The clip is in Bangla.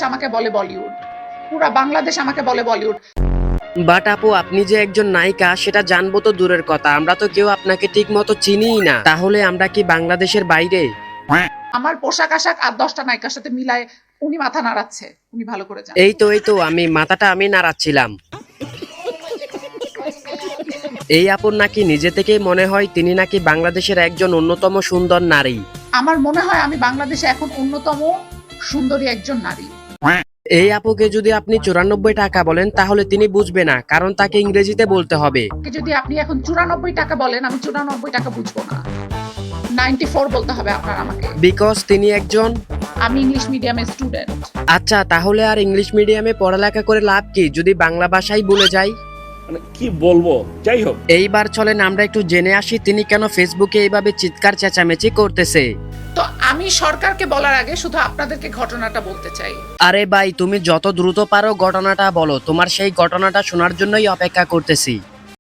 আমাকে বলে বলিউড, পুরা বাংলাদেশ আমাকে বলে বলিউড। বাট আপু, আপনি যে একজন নায়িকা সেটা জানবো তো দূরের কথা, আমরা তো কেউ আপনাকে ঠিক মতো চিনিই না। তাহলে আমরা কি বাংলাদেশের বাইরে? আমার পোশাক আশাক আর 10টা নায়িকার সাথে মিলায় উনি মাথা নাড়াচ্ছে, উনি ভালো করে জানেন। এই তো আমি মাথাটা নাড়াচ্ছিলাম। এই আপুর নাকি নিজে থেকেই মনে হয় তিনি নাকি বাংলাদেশের একজন অন্যতম সুন্দর নারী। আমার মনে হয় আমি বাংলাদেশে এখন অন্যতম সুন্দরী একজন নারী। এই আপুকে যদি আপনি 94 টাকা বলেন তাহলে তিনি বুঝবে না, কারণ তাকে ইংরেজিতে বলতে হবে। যদি আপনি এখন 94 টাকা বলেন, আমি 94 টাকা বুঝবো না, 94 বলতে হবে আপনার আমাকে, বিকজ তিনি একজন। আমি ইংলিশ মিডিয়ামের স্টুডেন্ট। আচ্ছা, তাহলে আর ইংলিশ মিডিয়ামে পড়ালেখা করে লাভ কি যদি বাংলা ভাষাই ভুলে যাই? মানে কি বলবো, যাই হোক। এইবার চলেন আমরা একটু জেনে আসি তিনি কেন ফেসবুকে এইভাবে চিৎকার চেঁচামেচি করতেছে। তো আমি সরকারকে বলার আগে শুধু আপনাদেরকে ঘটনাটা বলতে চাই। আরে ভাই, তুমি যত দ্রুত পারো ঘটনাটা বলো, তোমার সেই ঘটনাটা শোনার জন্যই অপেক্ষা করতেছি।